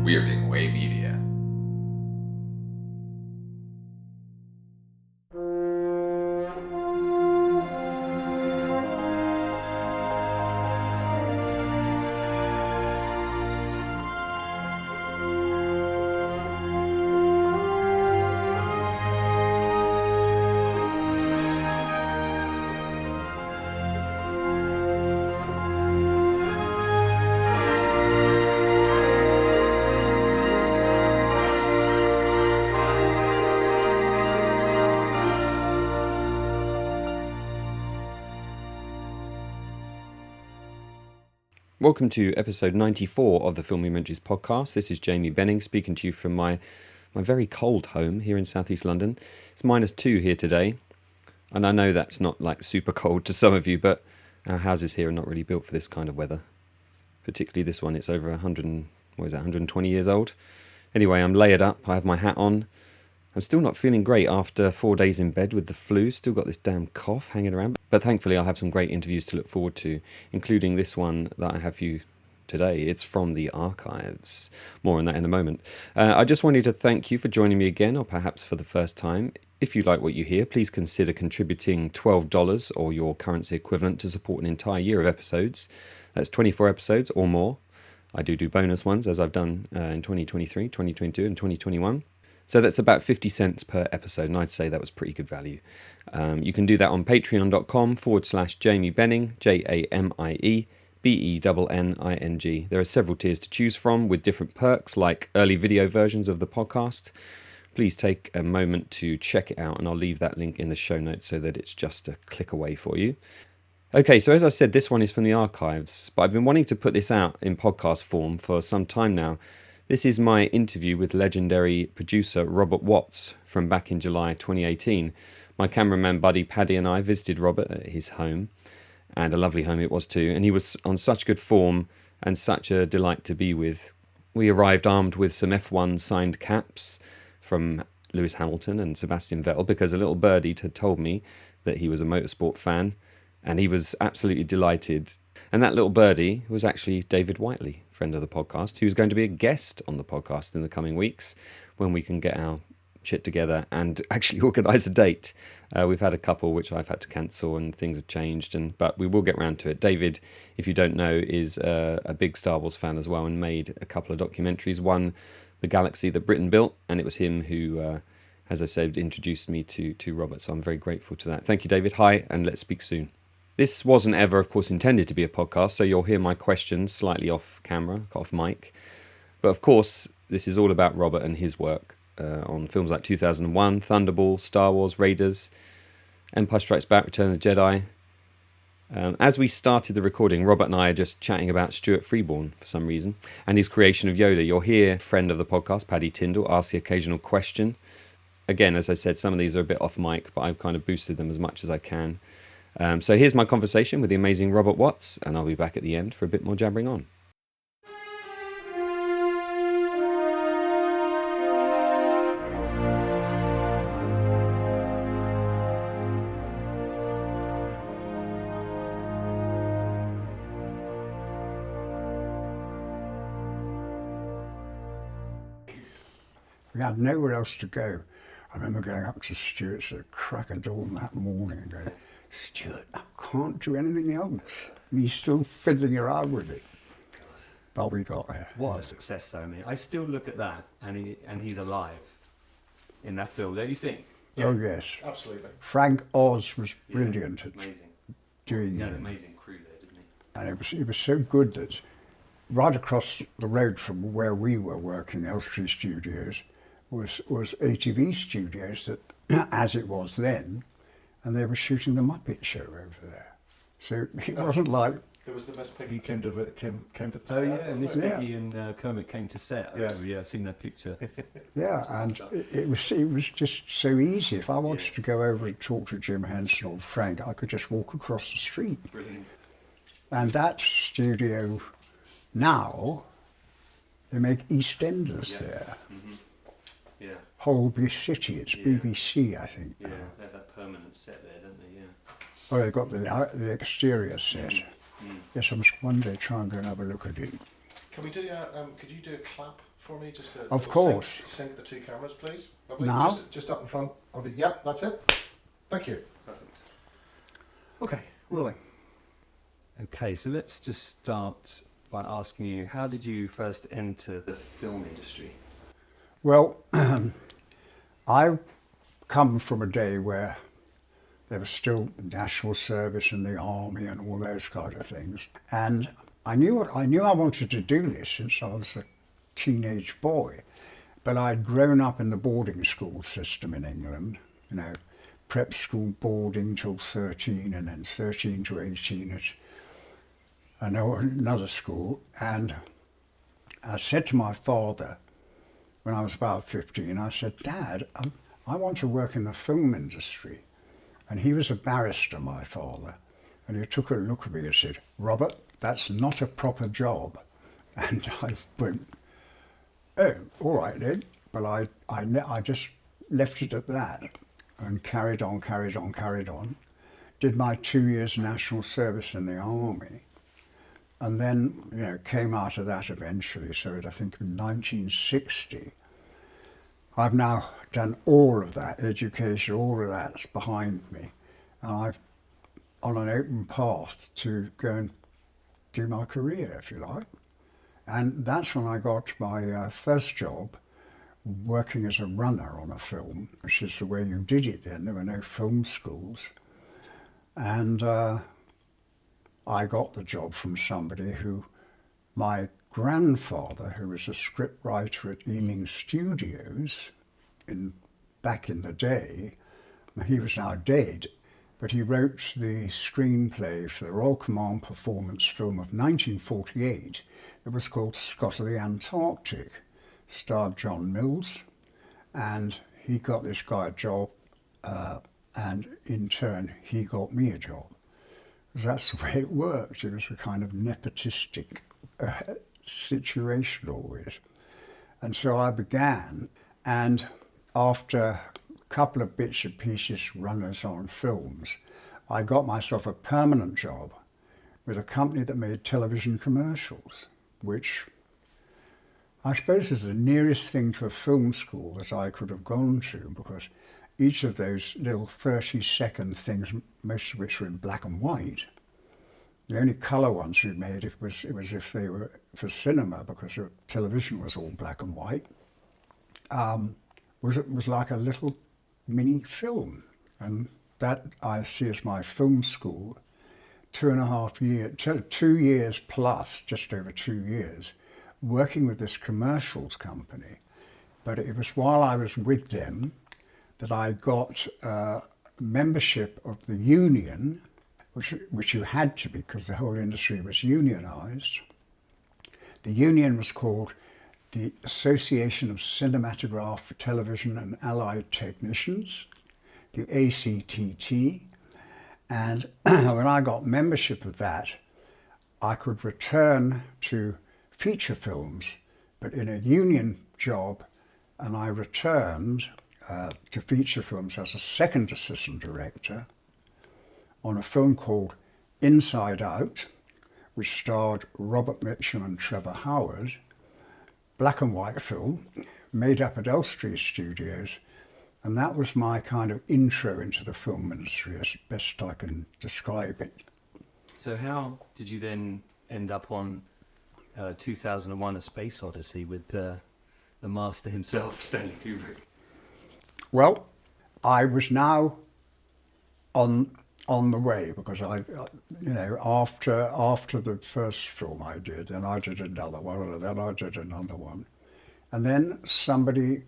Weirding Way Media. Welcome to episode 94 of the Filmy Munchies podcast. This is Jamie Benning speaking to you from my very cold home here in southeast London. It's -2 here today, and I know that's not like super cold to some of you, but our houses here are not really built for this kind of weather. Particularly this one, it's over 120 years old. Anyway, I'm layered up, I have my hat on. I'm still not feeling great after 4 days in bed with the flu, still got this damn cough hanging around. But thankfully I'll have some great interviews to look forward to, including this one that I have for you today. It's from the archives. More on that in a moment. I just wanted to thank you for joining me again, or perhaps for the first time. If you like what you hear, please consider contributing $12 or your currency equivalent to support an entire year of episodes. That's 24 episodes or more. I do bonus ones, as I've done in 2023, 2022 and 2021. So that's about 50 cents per episode, and I'd say that was pretty good value. You can do that on patreon.com/Jamie Benning, JAMIE BENNING. There are several tiers to choose from with different perks like early video versions of the podcast. Please take a moment to check it out, and I'll leave that link in the show notes so that it's just a click away for you. Okay, so as I said, this one is from the archives, but I've been wanting to put this out in podcast form for some time now. This is my interview with legendary producer Robert Watts from back in July 2018. My cameraman buddy Paddy and I visited Robert at his home, and a lovely home it was too, and he was on such good form and such a delight to be with. We arrived armed with some F1 signed caps from Lewis Hamilton and Sebastian Vettel because a little birdie had told me that he was a motorsport fan, and he was absolutely delighted. And that little birdie was actually David Whiteley, friend of the podcast, who's going to be a guest on the podcast in the coming weeks when we can get our shit together and actually organise a date. We've had a couple which I've had to cancel and things have changed, but we will get round to it. David, if you don't know, is a big Star Wars fan as well and made a couple of documentaries. One, The Galaxy That Britain Built, and it was him who, as I said, introduced me to Robert, so I'm very grateful to that. Thank you, David. Hi, and let's speak soon. This wasn't ever, of course, intended to be a podcast, so you'll hear my questions slightly off camera, off mic. But of course, this is all about Robert and his work on films like 2001, Thunderball, Star Wars, Raiders, Empire Strikes Back, Return of the Jedi. As we started the recording, Robert and I are just chatting about Stuart Freeborn for some reason, and his creation of Yoda. You'll hear friend of the podcast, Paddy Tyndall, ask the occasional question. Again, as I said, some of these are a bit off mic, but I've kind of boosted them as much as I can. So here's my conversation with the amazing Robert Watts, and I'll be back at the end for a bit more jabbering on. We had nowhere else to go. I remember going up to Stuart's at the crack of dawn that morning and going, Stuart, I can't do anything else. And he's still fiddling around with it. But we got there. What a success, though, mate. I still look at that, and he's alive in that film, don't you think? Oh, yes. Absolutely. Frank Oz was brilliant at Amazing. doing He it. had an amazing crew there, didn't he? And it was so good that right across the road from where we were working, Elstree Studios, was ATV Studios, that, as it was then, and they were shooting the Muppet Show over there. So it wasn't like... There was the Best Piggy came to the Oh yeah, set, and Miss wasn't it? Piggy and Kermit came to set. Yeah. Oh, yeah, I've seen that picture. Yeah, and it was just so easy. If I wanted to go over and talk to Jim Henson or Frank, I could just walk across the street. Brilliant. And that studio now, they make EastEnders there. Mm-hmm. Yeah. Holby City, it's Yeah. BBC, I think. Yeah, they have that permanent set there, don't they? Yeah. Oh, they've got the exterior set. Yes, I must one day try and go and have a look at it. Can we do? Could you do a clap for me? Just a Of little course. sync the two cameras, please. Lovely. Now? Just up in front of it. Yep, that's it. Thank you. Perfect. Okay, rolling. Okay, so let's just start by asking you, how did you first enter the film industry? Well, I come from a day where there was still national service in the army and all those kind of things, and I knew I wanted to do this since I was a teenage boy, but I'd grown up in the boarding school system in England, you know, prep school boarding till 13, and then 13 to 18 at another school. And I said to my father when I was about 15, I said, "Dad, I want to work in the film industry." And he was a barrister, my father, and he took a look at me and said, "Robert, that's not a proper job." And I went, "Oh, all right then." But I just left it at that and carried on. Did my 2 years national service in the army, and then, you know, came out of that eventually. So I think in 1960, I've now done all of that education, all of that's behind me, and I'm on an open path to go and do my career, if you like. And that's when I got my first job, working as a runner on a film, which is the way you did it then. There were no film schools. And I got the job from somebody who, my grandfather, who was a script writer at Ealing Studios back in the day, he was now dead, but he wrote the screenplay for the Royal Command performance film of 1948 that was called Scott of the Antarctic, starred John Mills, and he got this guy a job, and in turn he got me a job. That's the way it worked. It was a kind of nepotistic situation always. And so I began, and after a couple of bits and pieces runners on films, I got myself a permanent job with a company that made television commercials, which I suppose is the nearest thing to a film school that I could have gone to, because each of those little 30-second things, most of which were in black and white, the only colour ones we made, it was if they were for cinema, because the television was all black and white, was like a little mini film. And that I see as my film school, 2.5 years, 2 years plus, just over 2 years, working with this commercials company. But it was while I was with them that I got membership of the union, which you had to be because the whole industry was unionised. The union was called the Association of Cinematograph for Television and Allied Technicians, the ACTT. And when I got membership of that, I could return to feature films, but in a union job, and I returned to feature films as a second assistant director on a film called Inside Out, which starred Robert Mitchum and Trevor Howard, black and white film, made up at Elstree Studios, and that was my kind of intro into the film industry, as best I can describe it. So how did you then end up on 2001: A Space Odyssey with the master himself, Stanley Kubrick? Well, I was now on the way, because I you know, after the first film I did, and I did another one, and then I did another one, and then somebody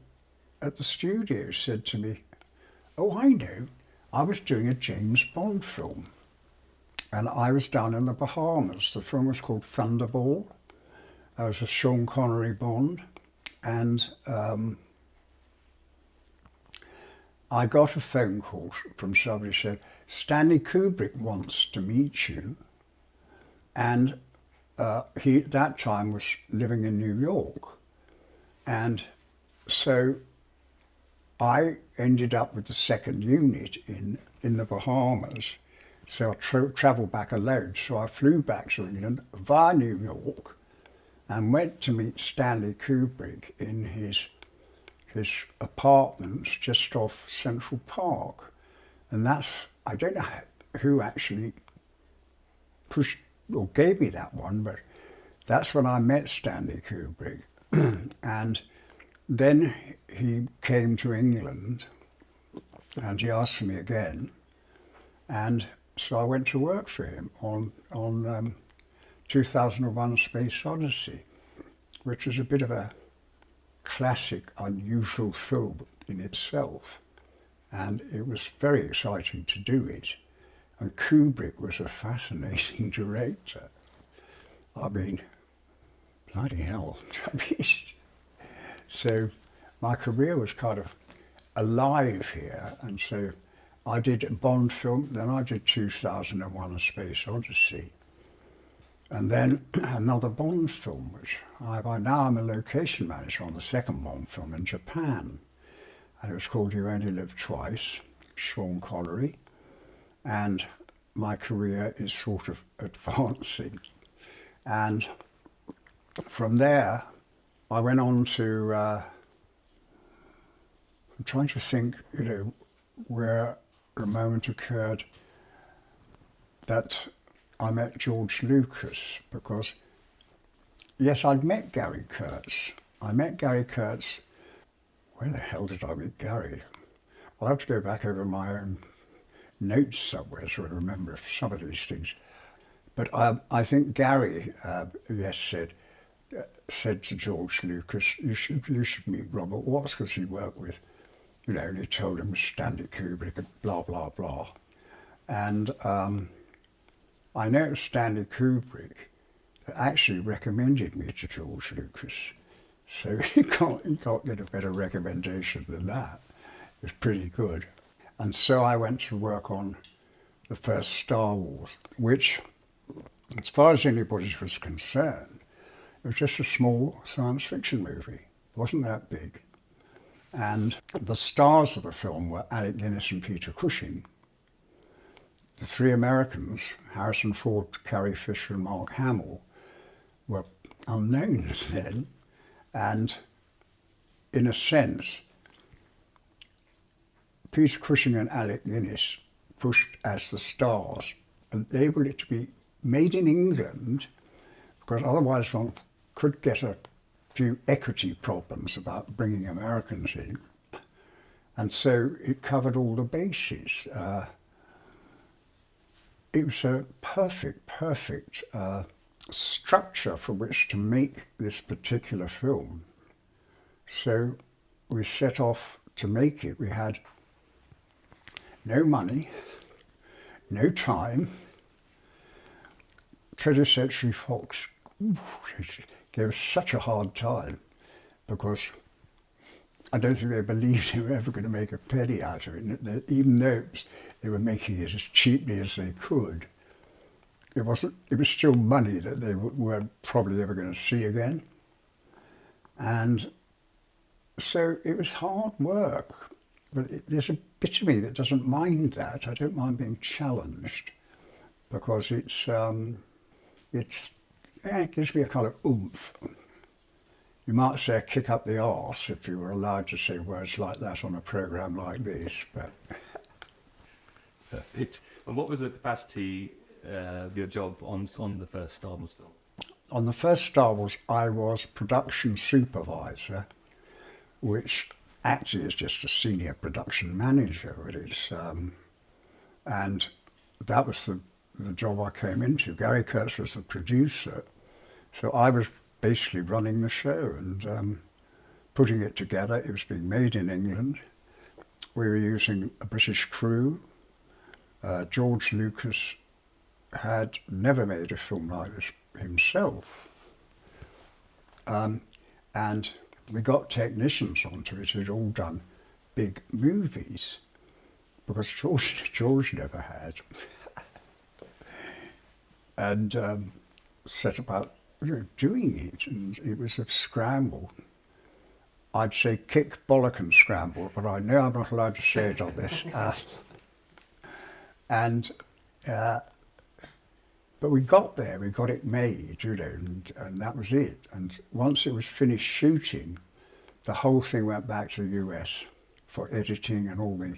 at the studio said to me, "Oh, I know, I was doing a James Bond film, and I was down in the Bahamas. The film was called Thunderball. I was a Sean Connery Bond, and I got a phone call from somebody who said, Stanley Kubrick wants to meet you. And he, at that time, was living in New York. And so I ended up with the second unit in the Bahamas. So I travelled back alone. So I flew back to England via New York, and went to meet Stanley Kubrick in his apartments just off Central Park. And that's, I don't know who actually pushed or gave me that one, but that's when I met Stanley Kubrick. And then he came to England and he asked for me again. And so I went to work for him on 2001: A Space Odyssey, which is a bit of a classic, unusual film in itself. And it was very exciting to do it. And Kubrick was a fascinating director. I mean, bloody hell. So my career was kind of alive here. And so I did a Bond film, then I did 2001: A Space Odyssey. And then another Bond film, which now I'm a location manager on the second Bond film in Japan. And it was called You Only Live Twice, Sean Connery. And my career is sort of advancing. And from there, I went on to, I'm trying to think, where the moment occurred that I met George Lucas, because, yes, I'd met Gary Kurtz. I met Gary Kurtz. Where the hell did I meet Gary? I'll have to go back over my own notes somewhere so I remember some of these things. But I think Gary, said to George Lucas, you should meet Robert Watts, because he worked with, and he told him Stanley Kubrick and blah, blah, blah. And I know Stanley Kubrick actually recommended me to George Lucas. So you can't get a better recommendation than that. It was pretty good. And so I went to work on the first Star Wars, which, as far as anybody was concerned, it was just a small science fiction movie. It wasn't that big. And the stars of the film were Alec Guinness and Peter Cushing. The three Americans, Harrison Ford, Carrie Fisher and Mark Hamill, were unknowns then. And in a sense, Peter Cushing and Alec Guinness pushed as the stars, and enabled it to be made in England, because otherwise one could get a few equity problems about bringing Americans in. And so it covered all the bases. It was a perfect structure for which to make this particular film. So we set off to make it. We had no money, no time. 20th Century Fox gave us such a hard time, because I don't think they believed they were ever going to make a penny out of it. Even though they were making it as cheaply as they could, it was still money that they weren't probably ever going to see again. And so it was hard work, but there's a bit of me that doesn't mind that. I don't mind being challenged, because it gives me a kind of oomph. You might say a kick up the arse if you were allowed to say words like that on a programme like this. But Perfect. And what was the capacity of your job on the first Star Wars film? on the first Star Wars, I was production supervisor, which actually is just a senior production manager. It is, and that was the job I came into. Gary Kurtz was the producer, so I was basically running the show and putting it together. It was being made in England. We were using a British crew. George Lucas had never made a film like this himself. And we got technicians onto it who'd all done big movies, because George never had. And set about doing it, and it was a scramble. I'd say kick, bollock and scramble, but I know I'm not allowed to say it on this. But we got there, we got it made, you know, and that was it. And once it was finished shooting, the whole thing went back to the US for editing and all the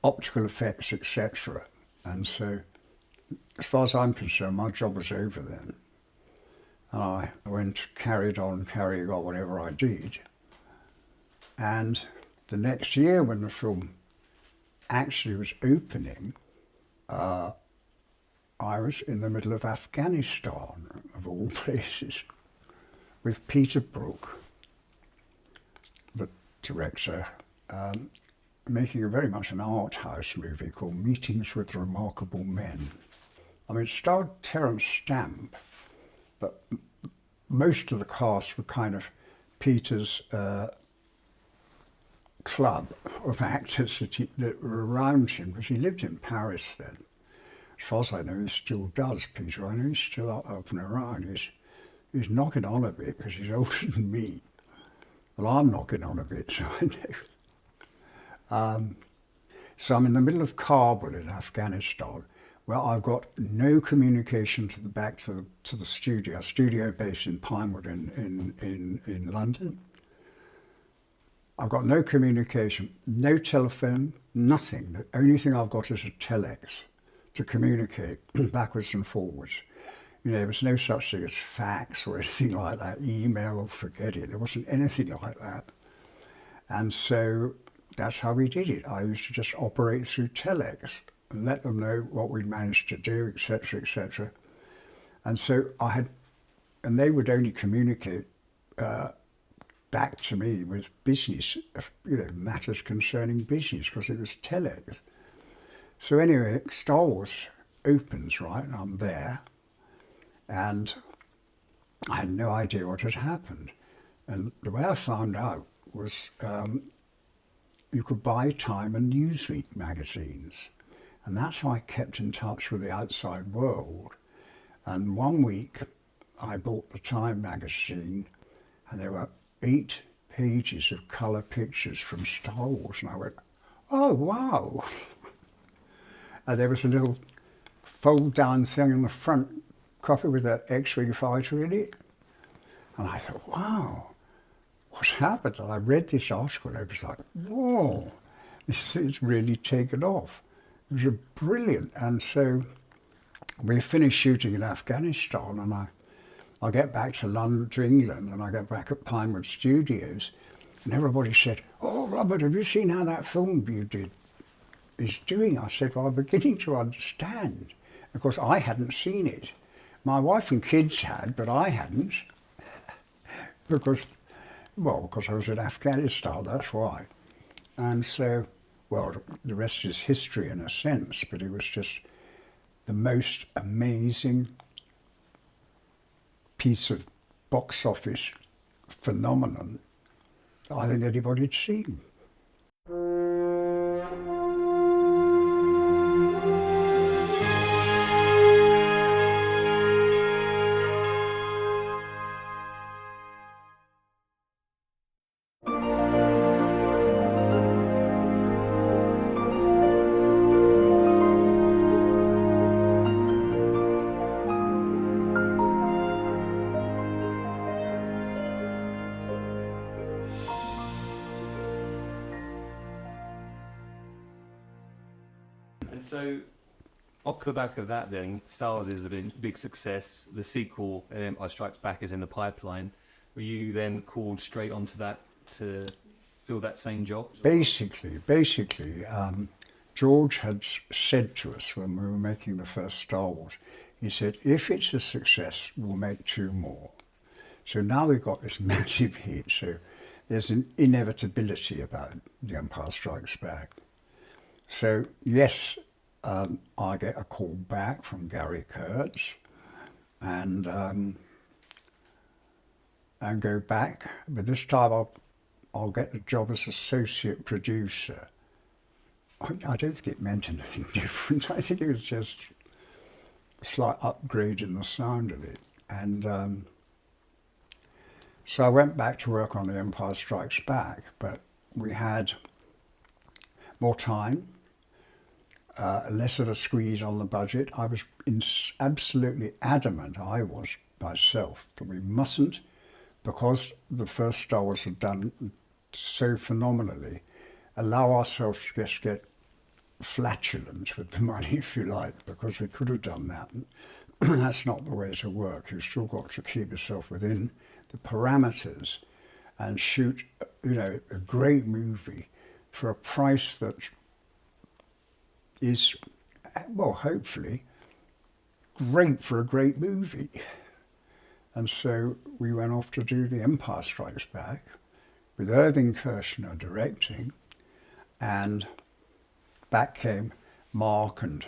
optical effects, etc. And so, as far as I'm concerned, my job was over then. And I carried on whatever I did. And the next year, when the film actually was opening, I was in the middle of Afghanistan, of all places, with Peter Brook, the director, making a very much an art house movie called Meetings with Remarkable Men. I mean, it starred Terence Stamp, but most of the cast were kind of Peter's club of actors that were around him, because he lived in Paris then. As far as I know, he still does, Peter. I know he's still up and around. He's knocking on a bit because he's older than me. Well, I'm knocking on a bit, so I know. So I'm in the middle of Kabul in Afghanistan, where I've got no communication back to the studio based in Pinewood in London. I've got no communication, no telephone, nothing. The only thing I've got is a telex to communicate backwards and forwards. You know, there was no such thing as fax or anything like that, email, forget it. There wasn't anything like that. And so that's how we did it. I used to just operate through telex and let them know what we'd managed to do, etc., etc. And so and they would only communicate back to me with business, you know, matters concerning business, because it was telex. So anyway, Star Wars opens, right, and I'm there, and I had no idea what had happened. And the way I found out was you could buy Time and Newsweek magazines, and that's how I kept in touch with the outside world. And one week I bought the Time magazine, and there were 8 pages of colour pictures from Star Wars, and I went, oh wow. And there was a little fold-down thing in the front copy with an X-Wing fighter in it. And I thought, wow, what's happened? And I read this article and I was like, whoa, this thing's really taken off. It was brilliant. And so we finished shooting in Afghanistan, and I get back to London, to England, and I get back at Pinewood Studios, and everybody said, oh, Robert, have you seen how that film you did is doing? I said, well, I'm beginning to understand. Of course, I hadn't seen it. My wife and kids had, but I hadn't. because I was in Afghanistan, that's why. And so, well, the rest is history in a sense, but it was just the most amazing piece of box office phenomenon that I think anybody had seen. And so, off the back of that then, Star Wars is a big success. The sequel, Empire Strikes Back, is in the pipeline. Were you then called straight onto that to fill that same job? Basically, George had said to us when we were making the first Star Wars, he said, if it's a success, we'll make 2 more. So now we've got this massive hit, so there's an inevitability about The Empire Strikes Back. So yes, I get a call back from Gary Kurtz and go back, but this time I'll get the job as associate producer. I don't think it meant anything different. I think it was just a slight upgrade in the sound of it. And so I went back to work on The Empire Strikes Back, but we had more time. less of a squeeze on the budget. I was absolutely adamant, I was myself, that we mustn't, because the first Star Wars had done so phenomenally, allow ourselves to just get flatulent with the money, if you like, because we could have done that. That's not the way to work. You've still got to keep yourself within the parameters and shoot, a great movie for a price that is, well, hopefully, great for a great movie. And so we went off to do The Empire Strikes Back with Irving Kershner directing, and back came Mark and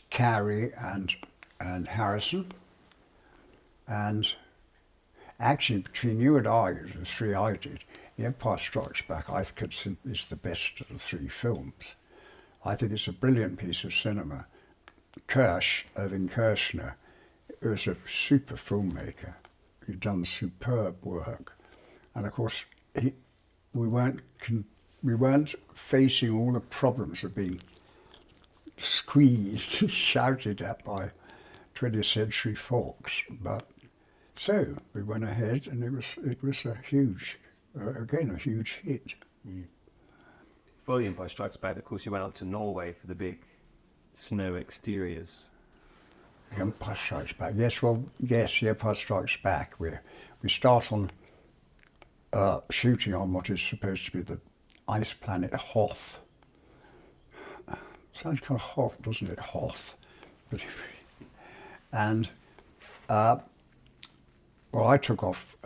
Carrie and Harrison. And actually, between you and I, the three I did, The Empire Strikes Back, I think is the best of the three films. I think it's a brilliant piece of cinema. Irving Kershner, was a super filmmaker. He'd done superb work. And of course, we weren't facing all the problems of being squeezed and shouted at by 20th Century Fox. But so we went ahead, and it was a huge, again, a huge hit. For The Empire Strikes Back, of course, you went up to Norway for the big snow exteriors. The Empire Strikes Back. Yes, The Empire Strikes Back. We start on shooting on what is supposed to be the ice planet Hoth. Sounds kind of hot, doesn't it? Hoth. And I took off.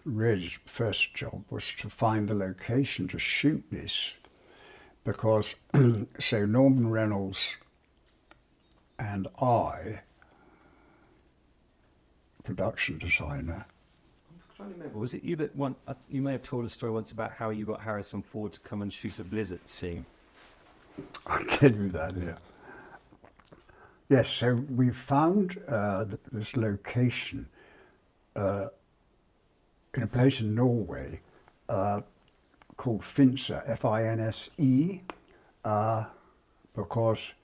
Really, first job was to find the location to shoot this, because so Norman Reynolds and I, production designer. I'm trying to remember, was it you that you may have told a story once about how you got Harrison Ford to come and shoot a blizzard scene? I'll tell you that, yeah. Yes, so we found this location in a place in Norway called Finse, F-I-N-S-E, because,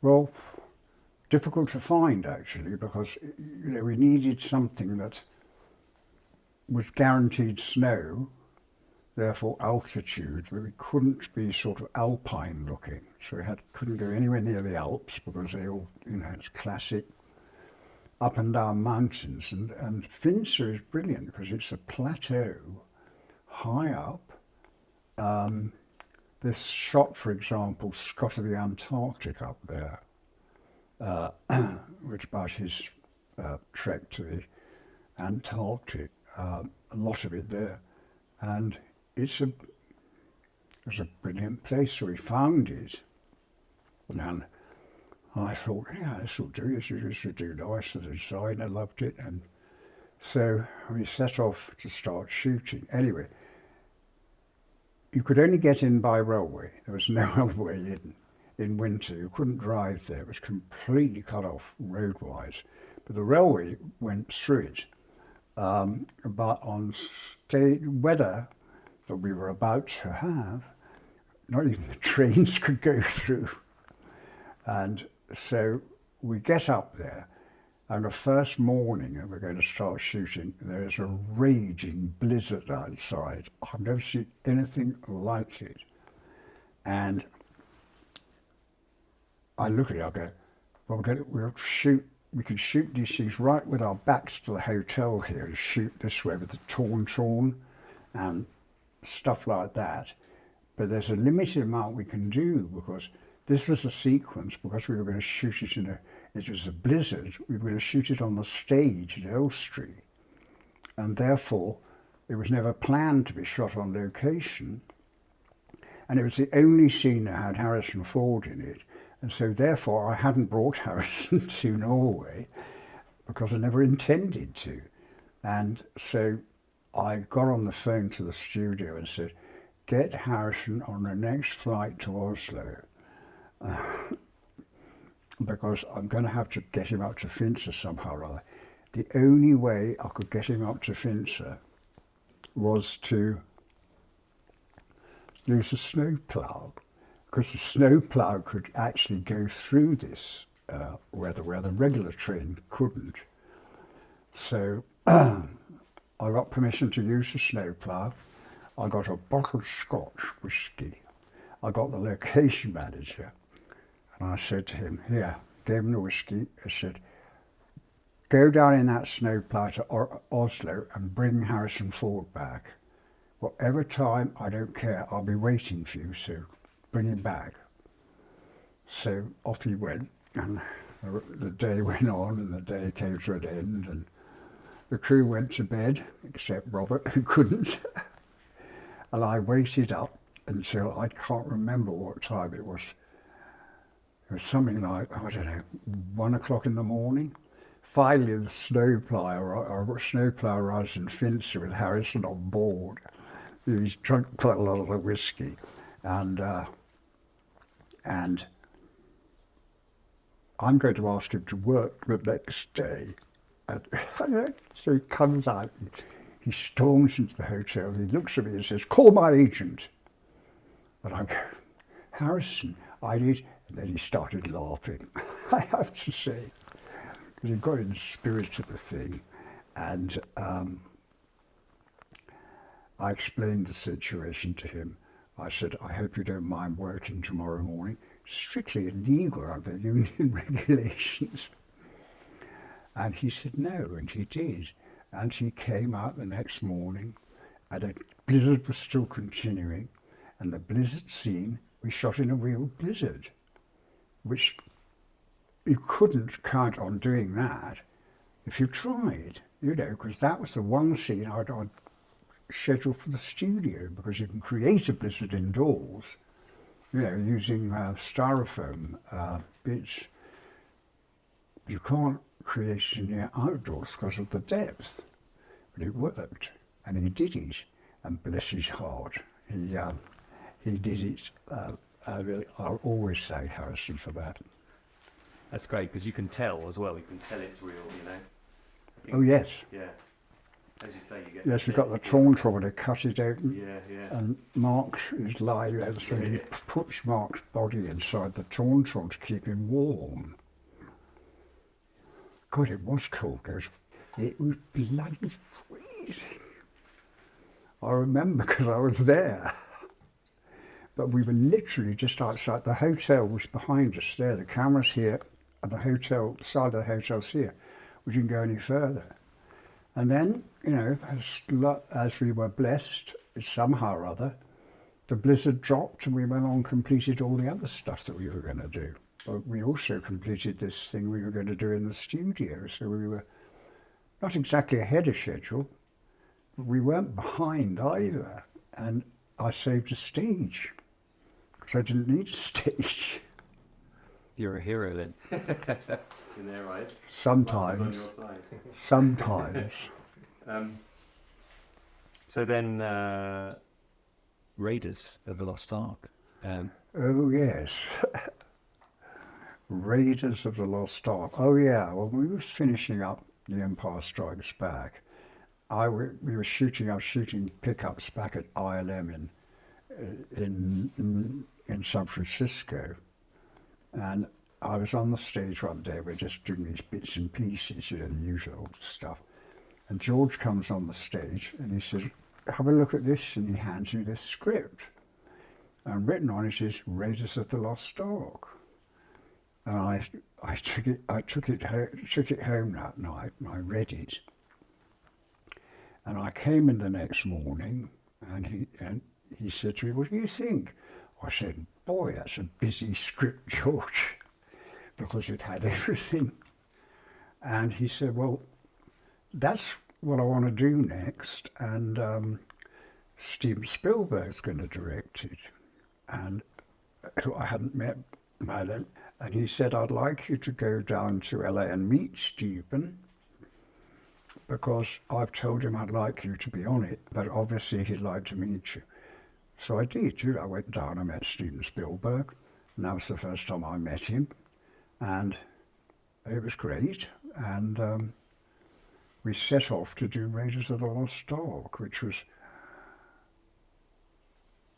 well, difficult to find actually, because we needed something that was guaranteed snow, therefore altitude, but we couldn't be sort of alpine looking. So we couldn't go anywhere near the Alps, because they all, it's classic up and down mountains. And Finse is brilliant because it's a plateau high up. This shot, for example, Scott of the Antarctic up there, which about his trek to the Antarctic, a lot of it there. And it was a brilliant place, so we found it. And I thought, yeah, this will do, this will do nice. The designer loved it. And so we set off to start shooting. Anyway, you could only get in by railway. There was no other way in winter. You couldn't drive there. It was completely cut off road-wise. But the railway went through it. But on weather that we were about to have, not even the trains could go through. And so we get up there, and the first morning that we're going to start shooting, there is a raging blizzard outside. I've never seen anything like it. And I look at it, I go, well, we can shoot these things right with our backs to the hotel here, and shoot this way with the torn and stuff like that. But there's a limited amount we can do, because this was a sequence, because we were going to shoot it it was a blizzard, we were going to shoot it on the stage at Elstree. And therefore, it was never planned to be shot on location. And it was the only scene that had Harrison Ford in it. And so therefore, I hadn't brought Harrison to Norway, because I never intended to. And so I got on the phone to the studio and said, get Harrison on the next flight to Oslo, because I'm going to have to get him up to Finse somehow or other. The only way I could get him up to Finse was to use a snow plough, because the snow plough could actually go through this where the regular train couldn't. So I got permission to use the snow plough. I got a bottled Scotch whisky. I got the location manager, and I said to him, here, gave him the whisky. I said, go down in that snowplow to Oslo and bring Harrison Ford back. Whatever time, I don't care, I'll be waiting for you, so bring him back. So off he went, and the day went on, and the day came to an end, and the crew went to bed, except Robert, who couldn't. And I waited up until, I can't remember what time it was. It was something like, I don't know, 1 o'clock in the morning. Finally, the snowplow rides in Finster with Harrison on board. He's drunk quite a lot of the whiskey, and I'm going to ask him to work the next day. And so he comes out, he storms into the hotel, he looks at me and says, call my agent. And I go, Harrison, I need, and then he started laughing, I have to say. He got in the spirit of the thing, and I explained the situation to him. I said, I hope you don't mind working tomorrow morning. Strictly illegal under union regulations. And he said no, and he did. And he came out the next morning, and a blizzard was still continuing, and the blizzard scene, we shot in a real blizzard, which you couldn't count on doing that if you tried, you know, because that was the one scene I'd scheduled for the studio, because you can create a blizzard indoors, you know, using styrofoam bits. You can't create it in the outdoors because of the depth, but it worked, and he did it, and bless his heart, he did it. I'll always say Harrison for that. That's great, because you can tell as well. You can tell it's real, you know. Oh yes. Yeah. As you say, you get. Yes, we've got the Thunderball to cut it open. Yeah. And Mark is lying there, so he puts Mark's body inside the Thunderball to keep him warm. God, it was cold. It was bloody freezing. I remember because I was there. But we were literally just outside. The hotel was behind us there. The camera's here, and the hotel, the side of the hotel's here. We didn't go any further. And then, you know, as we were blessed, somehow or other, the blizzard dropped, and we went on and completed all the other stuff that we were going to do. But we also completed this thing we were going to do in the studio, so we were not exactly ahead of schedule, but we weren't behind either. And I saved a stage, because I didn't need a stage. You're a hero then. In their eyes. Sometimes. On your side. Sometimes. So then, Raiders of the Lost Ark. Oh yes. Raiders of the Lost Ark. Oh yeah, well, we were finishing up The Empire Strikes Back. I was shooting pickups back at ILM in San Francisco, and I was on the stage one day. We're just doing these bits and pieces, you know, the usual stuff. And George comes on the stage and he says, "Have a look at this," and he hands me this script, and written on it is Raiders of the Lost Ark. And I took it home that night, and I read it. And I came in the next morning, and he said to me, "What do you think?" I said, "Boy, that's a busy script, George," because it had everything. And he said, "Well, that's what I want to do next, and Steven Spielberg's going to direct it." And who I hadn't met by then. And he said, "I'd like you to go down to LA and meet Steven, because I've told him I'd like you to be on it, but obviously he'd like to meet you." So I did. I went down and met Steven Spielberg, and that was the first time I met him, and it was great. And we set off to do Raiders of the Lost Ark, which was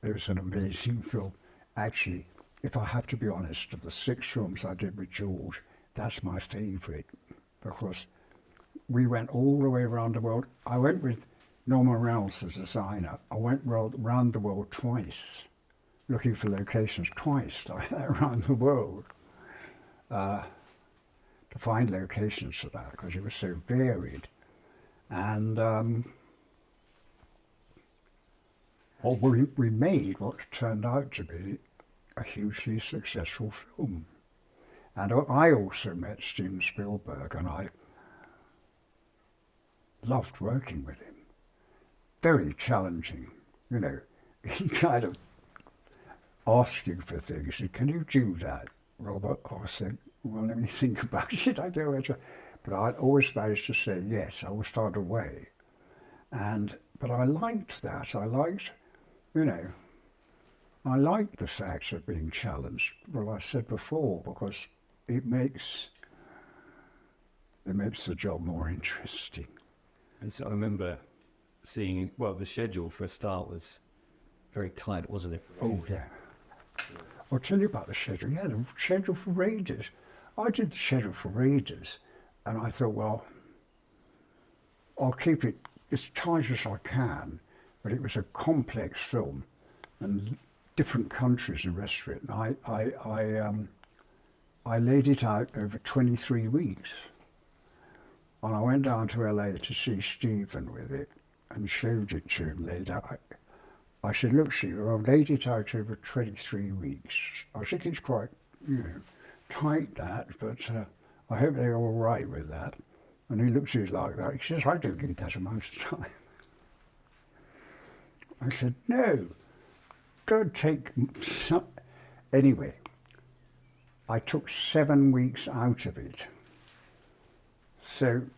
It was an amazing film. Actually, if I have to be honest, of the 6 films I did with George, that's my favourite, because we went all the way around the world. I went with Norman Reynolds as a designer. I went around the world twice, looking for locations twice around the world to find locations for that, because it was so varied. And we made what turned out to be a hugely successful film. And I also met Steven Spielberg, and I loved working with him. Very challenging, you know. He kind of asked you for things. He said, "Can you do that, Robert?" I said, "Well, let me think about it." I don't know. But I always managed to say yes. I always found a way. But I liked that. I liked the fact of being challenged. Well, I said before, because it makes the job more interesting. And so I remember seeing, well, the schedule for a start was very tight, wasn't it? Oh, yeah. I'll tell you about the schedule. Yeah, the schedule for Raiders. I did the schedule for Raiders, and I thought, well, I'll keep it as tight as I can, but it was a complex film, and different countries and the rest of it. And I laid it out over 23 weeks. And I went down to LA to see Stephen with it and showed it to him laid out. I said, "Look, Stephen, I've laid it out over 23 weeks. I think it's quite, tight that, but I hope they're all right with that." And he looks at it like that. He says, "I don't need that amount of time." I said, "No, don't take some." Anyway, I took 7 weeks out of it. So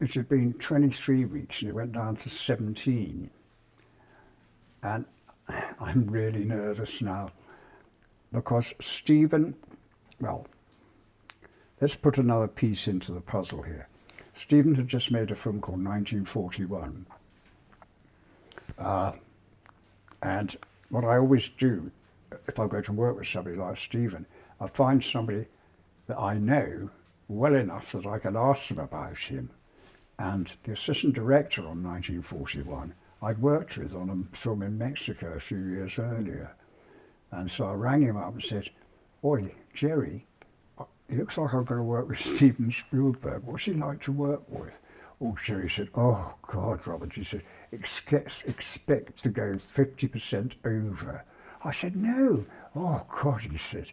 it had been 23 weeks and it went down to 17. And I'm really nervous now because Stephen, well, let's put another piece into the puzzle here. Stephen had just made a film called 1941. And what I always do, if I go to work with somebody like Stephen, I find somebody that I know well enough that I can ask them about him. And the assistant director on 1941, I'd worked with on a film in Mexico a few years earlier. And so I rang him up and said, "Oi, Jerry, it looks like I'm going to work with Steven Spielberg. What's he like to work with?" Oh, Jerry said, "Oh, God, Robert," he said, expect to go 50% over." I said, "No." "Oh, God," he said,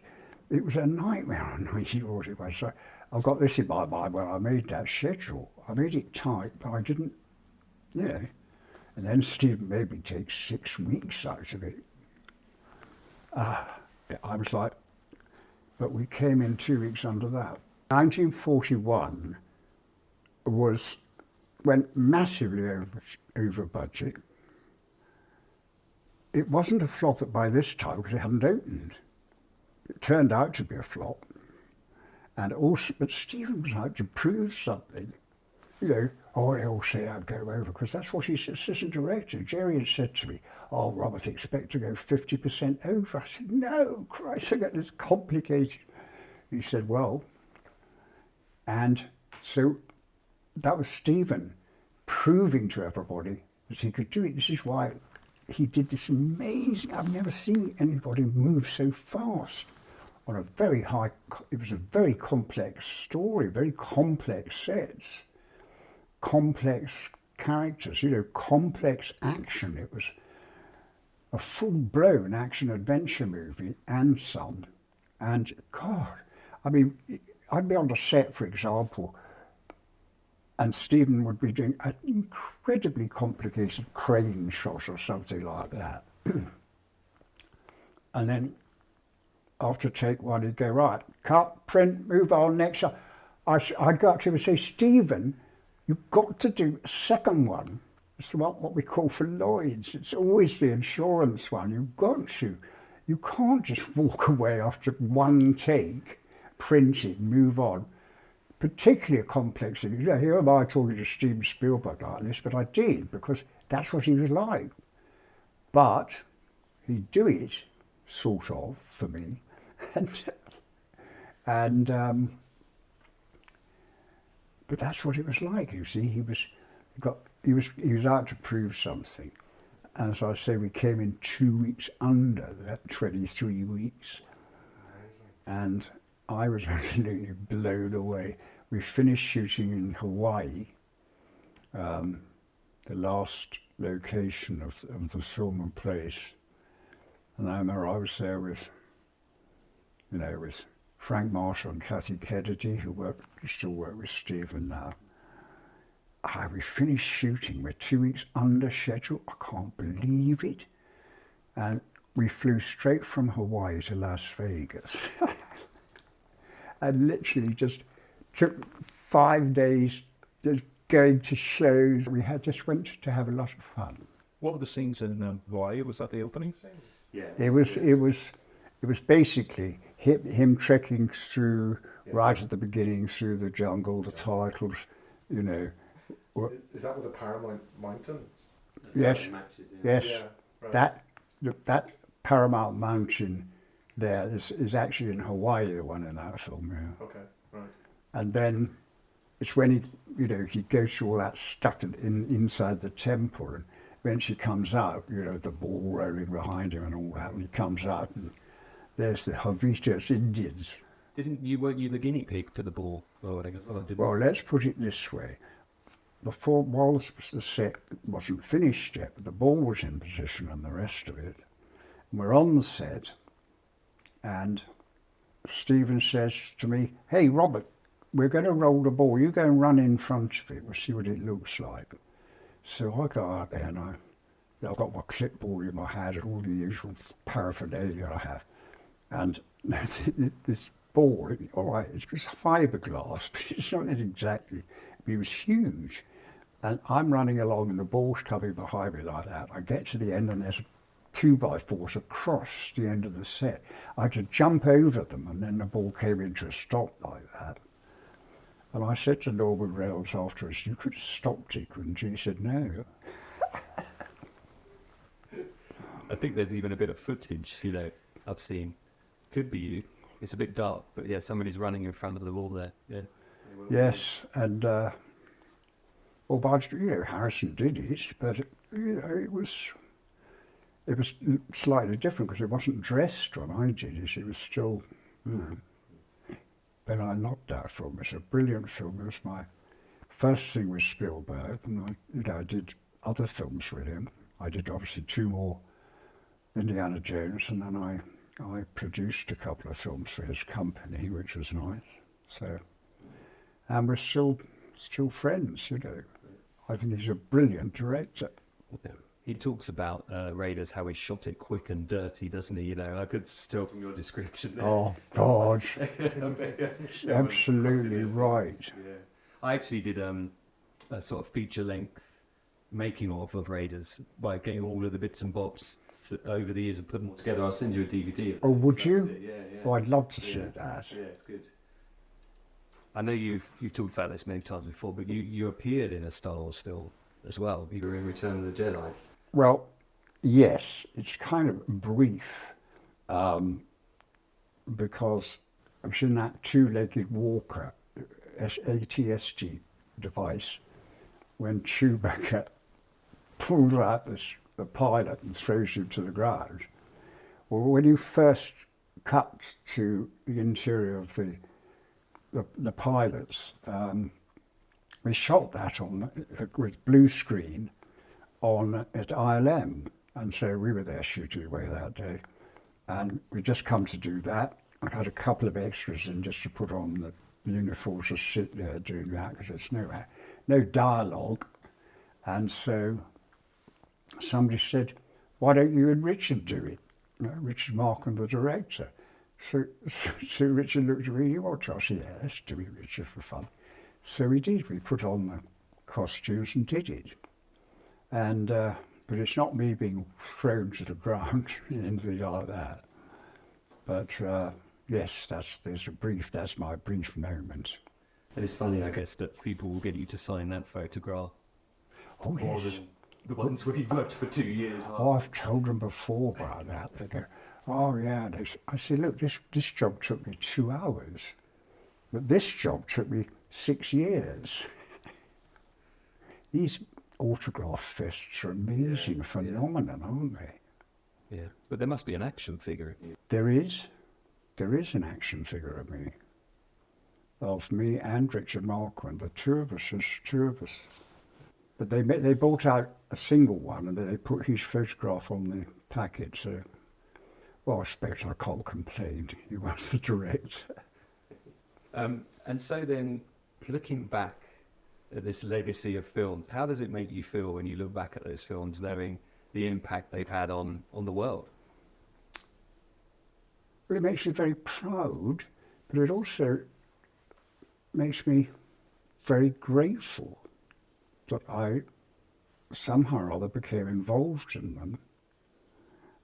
"it was a nightmare on 1941. So I've got this in my mind when I made that schedule. I made it tight, but I didn't, And then Stephen made me take 6 weeks out of it. I was like, but we came in 2 weeks under that. 1941 went massively over budget. It wasn't a flop by this time because it hadn't opened. It turned out to be a flop. And also, but Stephen was out to prove something. Oh, they all say I'd go over, because that's what his assistant director, Jerry, had said to me. "Oh, Robert, expect to go 50% over." I said, "No, Christ, I got this complicated." He said, "Well," and so that was Stephen proving to everybody that he could do it. This is why he did this amazing, I've never seen anybody move so fast on a very high, it was a very complex story, very complex sets, complex characters, complex action. It was a full-blown action-adventure movie and some. And God, I mean, I'd be on the set, for example, and Stephen would be doing an incredibly complicated crane shot or something like that. And then after take one, he'd go, "Right, cut, print, move on, next shot." I'd go up to him and say, "Stephen, you've got to do a second one." It's what we call for Lloyd's. It's always the insurance one. You've got to. You can't just walk away after one take, print it, move on. Particularly a complex thing. Here am I talking to Steven Spielberg like this, but I did, because that's what he was like. But he'd do it, sort of, for me, and but that's what it was like. You see, he was out to prove something. As I say, we came in 2 weeks under that 23 weeks, and I was absolutely blown away. We finished shooting in Hawaii, the last location of the film and place. And I remember I was there with Frank Marshall and Kathy Kennedy, who still work with Stephen now. We finished shooting. We're 2 weeks under schedule. I can't believe it. And we flew straight from Hawaii to Las Vegas. And literally just took 5 days just going to shows. We just went to have a lot of fun. What were the scenes in Hawaii? Was that the opening scenes? Yeah. It was basically him trekking through, right at the beginning, through the jungle, the titles, you know. Is that with the Paramount Mountain? Yes, yes. Yeah, right. That Paramount Mountain there is actually in Hawaii, the one in that film, yeah. Okay, right. And then it's when he goes through all that stuff inside the temple, and eventually comes out, the ball rolling behind him and all that, and he comes out and there's the Javitas Indians. Weren't you the guinea pig to the ball? Well, let's put it this way. While the set wasn't finished yet, but the ball was in position and the rest of it. And we're on the set, and Stephen says to me, "Hey, Robert, we're going to roll the ball. You go and run in front of it. We'll see what it looks like." So I go out there and I've got my clipboard in my hand and all the usual paraphernalia I have. And this ball, all right, it's just fiberglass, but it's not exactly, it was huge. And I'm running along and the ball's coming behind me like that. I get to the end and there's 2x4s across the end of the set. I had to jump over them, and then the ball came into a stop like that. And I said to Norman Reynolds afterwards, "You could have stopped it, couldn't you?" He said, "No." I think there's even a bit of footage, I've seen. Could be you. It's a bit dark, but yeah, somebody's running in front of the wall there. Yeah. Yes, and Harrison did it, but it was slightly different because it wasn't dressed when I did it. It was still, But I loved that film. It's a brilliant film. It was my first thing with Spielberg, and I did other films with him. I did obviously 2 more Indiana Jones, and then I produced a couple of films for his company, which was nice. So, and we're still friends, I think he's a brilliant director. He talks about Raiders, how he shot it quick and dirty, doesn't he? I could tell from your description there. Oh, God. Absolutely right. Yeah. I actually did a sort of feature-length making of Raiders by getting all of the bits and bobs over the years and putting them all together. I'll send you a DVD. Oh, would you? Yeah. Oh, I'd love to see that. Yeah, it's good. I know you've talked about this many times before, but you appeared in a Star Wars film as well. You were in Return of the Jedi. Well, yes, it's kind of brief, because I was in that 2-legged walker, ATSG device, when Chewbacca pulls out the pilot and throws him to the ground. Well, when you first cut to the interior of the pilots, we shot that with blue screen at ILM, and so we were there shooting away that day, and we just come to do that. I had a couple of extras in just to put on the uniforms to sit there doing that, because there's no dialogue. And so somebody said, "Why don't you and Richard do it?" Richard Markham, the director. So Richard looked at me, "You want to?" I said, "Yeah, let's do it, Richard, for fun." So we did. We put on the costumes and did it. And but it's not me being thrown to the ground or anything like that. But yes, that's my brief moment. And it's funny, I guess, that people will get you to sign that photograph. Oh yes, the ones where you worked for 2 years. Oh, I've told them before about that. They go, oh yeah. I say, look, this job took me 2 hours, but this job took me 6 years. These autograph fests are amazing phenomenon, aren't they? Yeah, but there must be an action figure. There is an action figure of me and Richard Marquand, the two of us. But they brought out a single one and they put his photograph on the packet. So, well, I expect I can't complain. He was the director. And so then, looking back at this legacy of films, how does it make you feel when you look back at those films, knowing the impact they've had on the world? Well, it makes me very proud, but it also makes me very grateful that I somehow or other became involved in them.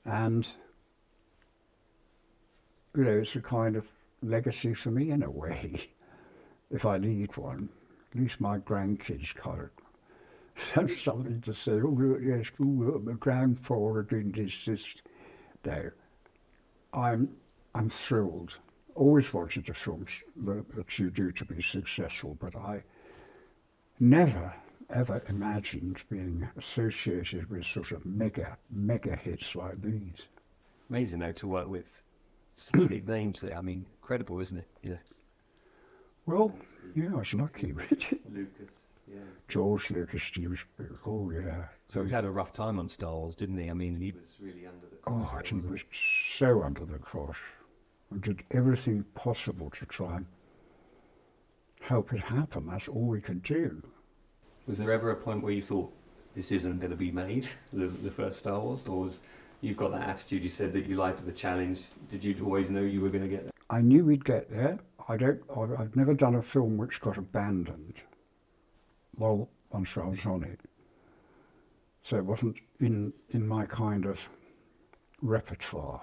And, you know, it's a kind of legacy for me in a way. If I need one, at least my grandkids kind of have something to say. Oh, look, yes, my grandfather did this. No, I'm thrilled. Always wanted the films that you do to be successful, but I never, ever imagined being associated with sort of mega hits like these. Amazing, though, to work with some big names there. I mean, incredible, isn't it? Yeah. Well, yeah, I was lucky. Lucas, yeah. George Lucas, Steve, oh yeah. So he had a rough time on Star Wars, didn't he? I mean, he was really under the cosh. Oh, he was so under the cosh. And did everything possible to try and help it happen. That's all we could do. Was there ever a point where you thought, this isn't going to be made, the first Star Wars? Or was you've got that attitude, you said that you liked the challenge. Did you always know you were going to get there? I knew we'd get there. I've never done a film which got abandoned. Well, once I was on it. So it wasn't in my kind of repertoire.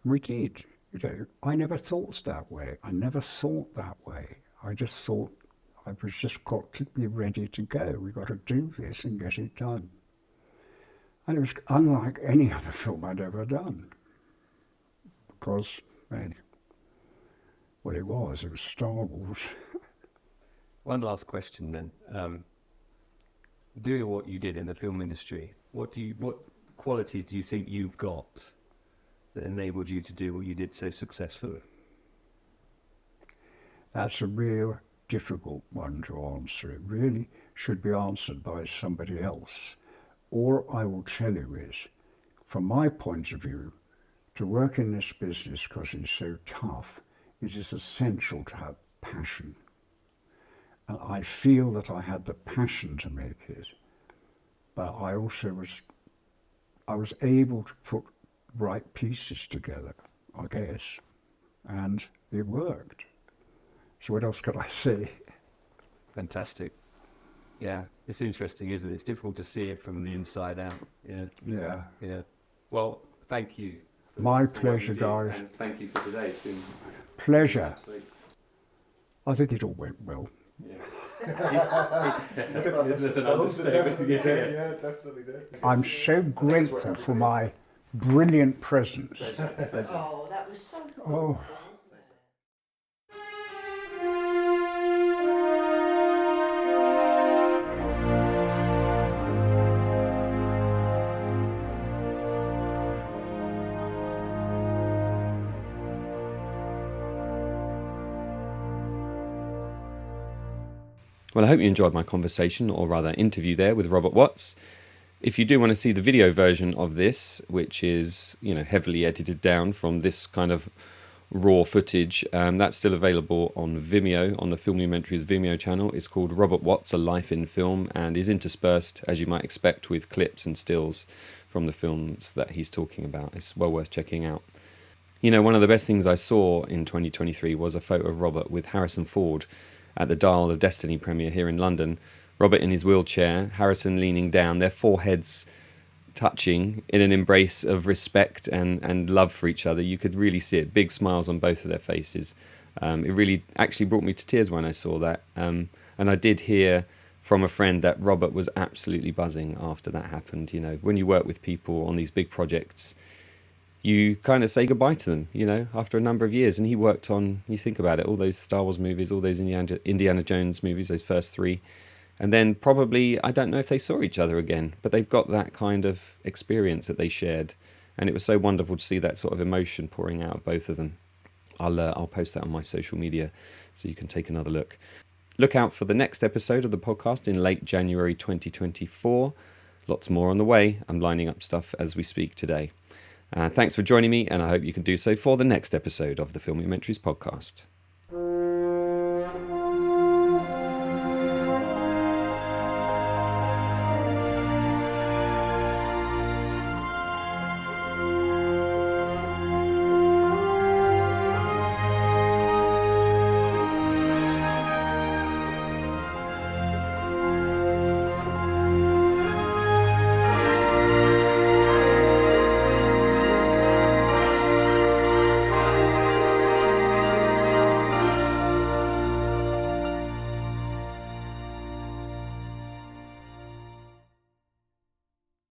We did, you know. I never thought that way. I just thought I was just got to be ready to go. We got to do this and get it done. And it was unlike any other film I'd ever done. Because, well, it was Star Wars. One last question then. Doing what you did in the film industry, what qualities do you think you've got that enabled you to do what you did so successfully? That's a real difficult one to answer. It really should be answered by somebody else. All I will tell you is, from my point of view, to work in this business, because it's so tough, it is essential to have passion. And I feel that I had the passion to make it, but I also was able to put right pieces together, I guess, and it worked. So what else could I say? Fantastic. Yeah, it's interesting, isn't it? It's difficult to see it from the inside out. Yeah. Well, thank you. My pleasure, guys. And thank you for today. It's been pleasure. Absolutely. I think it all went well. Yeah. Look at that. There's an understatement. Yeah, definitely did. I'm so grateful for my brilliant presence. Oh, that was so thoughtful, Oh. wasn't it? Well, I hope you enjoyed my conversation, or rather interview there with Robert Watts. If you do want to see the video version of this, which is, heavily edited down from this kind of raw footage, that's still available on Vimeo, on the Filmumentaries Vimeo channel. It's called Robert Watts, A Life in Film, and is interspersed, as you might expect, with clips and stills from the films that he's talking about. It's well worth checking out. One of the best things I saw in 2023 was a photo of Robert with Harrison Ford at the Dial of Destiny premiere here in London. Robert in his wheelchair, Harrison leaning down, their foreheads touching in an embrace of respect and love for each other. You could really see it, big smiles on both of their faces. It really actually brought me to tears when I saw that. And I did hear from a friend that Robert was absolutely buzzing after that happened. You know, when you work with people on these big projects, you kind of say goodbye to them, you know, after a number of years. And he worked on, you think about it, all those Star Wars movies, all those Indiana Jones movies, those first 3. And then probably, I don't know if they saw each other again, but they've got that kind of experience that they shared. And it was so wonderful to see that sort of emotion pouring out of both of them. I'll post that on my social media so you can take another look. Look out for the next episode of the podcast in late January 2024. Lots more on the way. I'm lining up stuff as we speak today. Thanks for joining me, and I hope you can do so for the next episode of the Filmumentaries podcast.